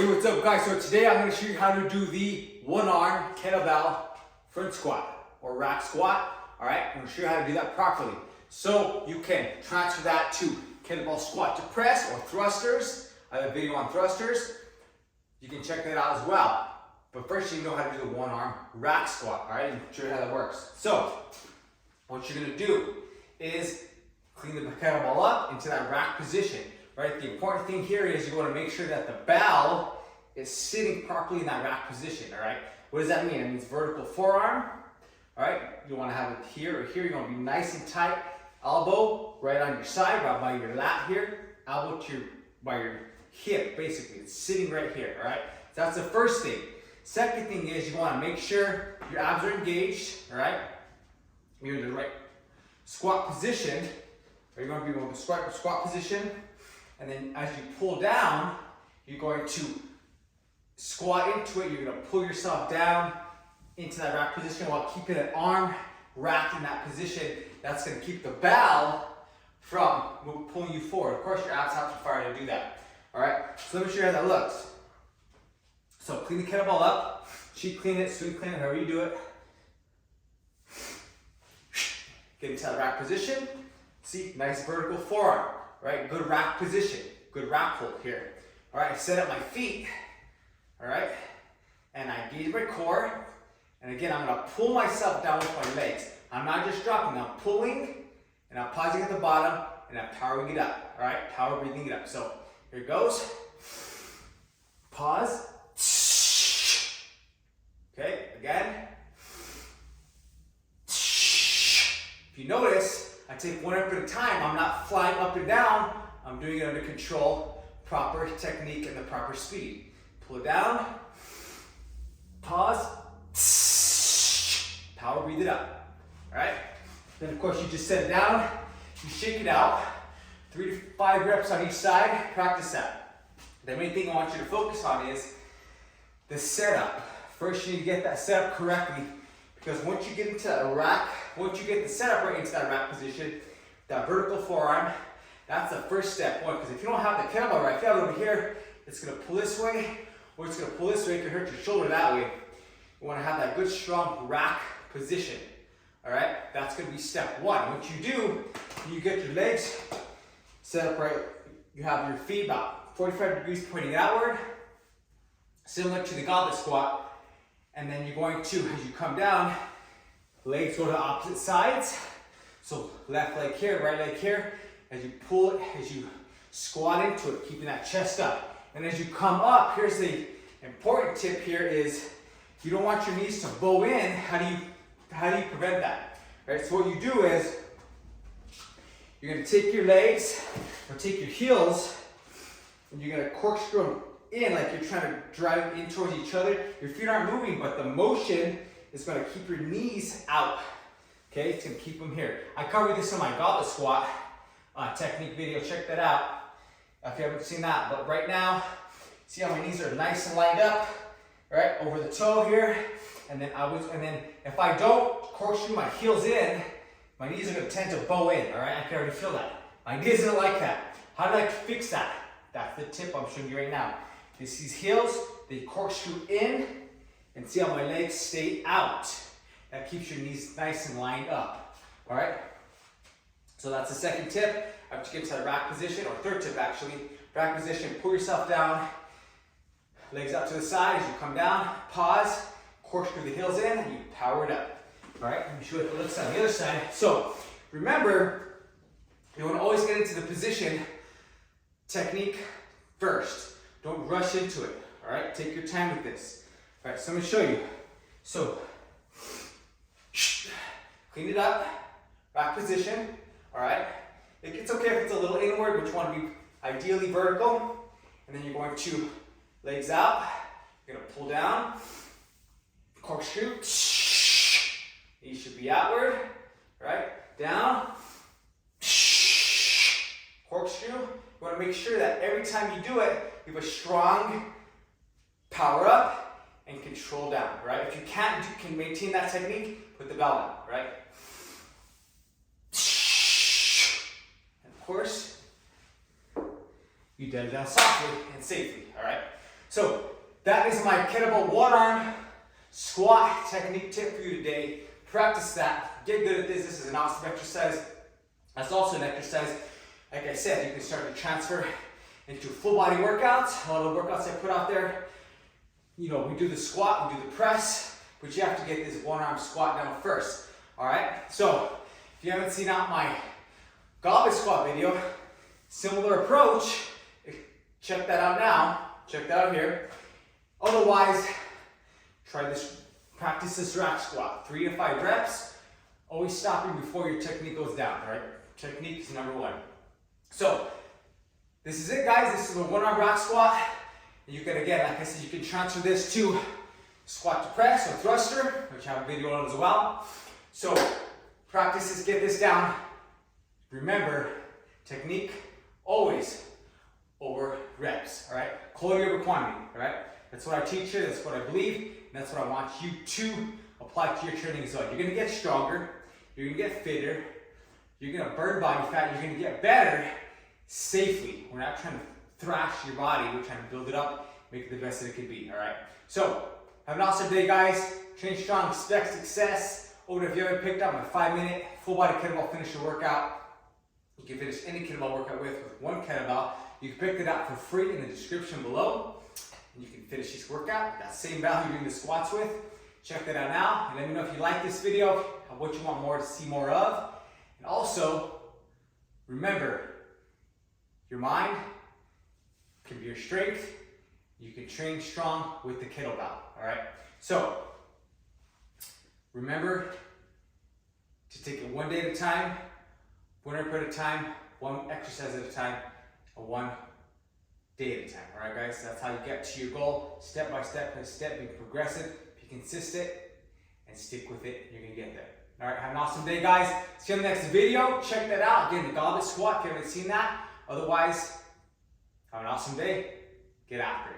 Hey, what's up guys? So today I'm going to show you how to do the one arm kettlebell front squat or rack squat. Alright, I'm going to show you how to do that properly. So you can transfer that to kettlebell squat to press or thrusters. I have a video on thrusters. You can check that out as well. But first you know how to do the one arm rack squat. Alright, and show you how that works. So what you're going to do is clean the kettlebell up into that rack position. Right? The important thing here is you want to make sure that the bell is sitting properly in that rack position. All right. What does that mean? It means vertical forearm. All right. You want to have it here or here. You want to be nice and tight. Elbow right on your side, right by your lat here. Elbow to by your hip. Basically, it's sitting right here. All right. So that's the first thing. Second thing is you want to make sure your abs are engaged. All right. You're in the right squat position. Or you're going to be in the squat position. And then as you pull down, you're going to squat into it. You're going to pull yourself down into that rack position while keeping an arm racked in that position. That's going to keep the bell from pulling you forward. Of course, your abs have to fire to do that. All right, so let me show you how that looks. So clean the kettlebell up, cheek clean it, sweep clean it, however you do it. Get into that rack position. See, nice vertical forearm. Right, good rack position, good rack hold here. All right, I set up my feet, all right, and I engage my core. And again, I'm gonna pull myself down with my legs. I'm not just dropping, I'm pulling, and I'm pausing at the bottom, and I'm powering it up, all right, power breathing it up. So here it goes, pause, okay, again. If you notice, I take one up at a time. I'm not flying up and down. I'm doing it under control, proper technique, and the proper speed. Pull it down, pause, power breathe it up. All right? Then, of course, you just set it down, you shake it out, 3 to 5 reps on each side. Practice that. The main thing I want you to focus on is the setup. First, you need to get that set up correctly. Because once you get into a rack, once you get the setup right into that rack position, that vertical forearm, that's the first step. One, because if you don't have the kettlebell right, if you have it over here, it's going to pull this way, or it's going to pull this way. It can hurt your shoulder that way. You want to have that good, strong rack position. All right, that's going to be step one. Once you do, you get your legs set up right. You have your feet about 45 degrees pointing outward, similar to the goblet squat. And then you're going to, as you come down, legs go to opposite sides. So left leg here, right leg here. As you pull it, as you squat into it, keeping that chest up. And as you come up, here's the important tip here is you don't want your knees to bow in. How do you prevent that? Right? So what you do is you're going to take your legs or take your heels and you're going to corkscrew them in like you're trying to drive in towards each other. Your feet aren't moving, but the motion is going to keep your knees out. Okay, it's going to keep them here. I covered this in my goblet squat technique video. Check that out if you haven't seen that. But right now, see how my knees are nice and lined up, right over the toe here. And then if I don't corkscrew my heels in, my knees are going to tend to bow in. All right, I can already feel that. My knees don't like that. How do I fix that? That's the tip I'm showing you right now. These heels, they corkscrew in, and see how my legs stay out. That keeps your knees nice and lined up. All right? So that's the second tip. After you get to that rack position, or third tip actually, rack position, pull yourself down, legs up to the side as you come down, pause, corkscrew the heels in, and you power it up. All right? Let me show you what it looks on the other side. So remember, you want to always get into the position technique first. Don't rush into it, all right? Take your time with this. All right, so I'm gonna show you. So, clean it up, rack position, all right? It's okay if it's a little inward, but you wanna be ideally vertical. And then you're going to legs out, you're gonna pull down, corkscrew, knees should be outward, all right? Down, corkscrew. You want to make sure that every time you do it, you have a strong power up and control down, right? If you can maintain that technique, put the bell down, right? And of course, you dead it down softly and safely, all right? So that is my kettlebell one arm squat technique tip for you today. Practice that, get good at this. This is an awesome exercise. That's also an exercise, like I said, you can start to transfer into full body workouts. A lot of the workouts I put out there, we do the squat, we do the press, but you have to get this one arm squat down first. All right, so if you haven't seen out my goblet squat video, similar approach, check that out now, check that out here. Otherwise, practice this rack squat, 3 to 5 reps, always stopping before your technique goes down, all right? Technique is number 1. So, this is it guys, this is a one arm rack squat. And you can, again, like I said, you can transfer this to squat to press or thruster, which I have a video on as well. So, practice this, get this down. Remember, technique always over reps, all right? Quality over quantity, all right? That's what I teach you, that's what I believe, and that's what I want you to apply to your training as well. You're gonna get stronger, you're gonna get fitter, you're gonna burn body fat, you're gonna get better safely. We're not trying to thrash your body, we're trying to build it up, make it the best that it can be, all right? So, have an awesome day, guys. Train strong, expect success. Or if you haven't picked up my 5-minute full body kettlebell finisher workout, you can finish any kettlebell workout with one kettlebell. You can pick it up for free in the description below. And you can finish this workout with that same value you're doing the squats with. Check that out now. And let me know if you like this video, what you want more to see more of. And also, remember, your mind can be your strength. You can train strong with the kettlebell, all right? So, remember to take it one day at a time, one rep at a time, one exercise at a time, or one day at a time. All right, guys? That's how you get to your goal, step by step, be progressive, be consistent, and stick with it. You're gonna get there. All right, have an awesome day, guys. See you in the next video. Check that out. Again, the goblet squat, if you haven't seen that. Otherwise, have an awesome day. Get after it.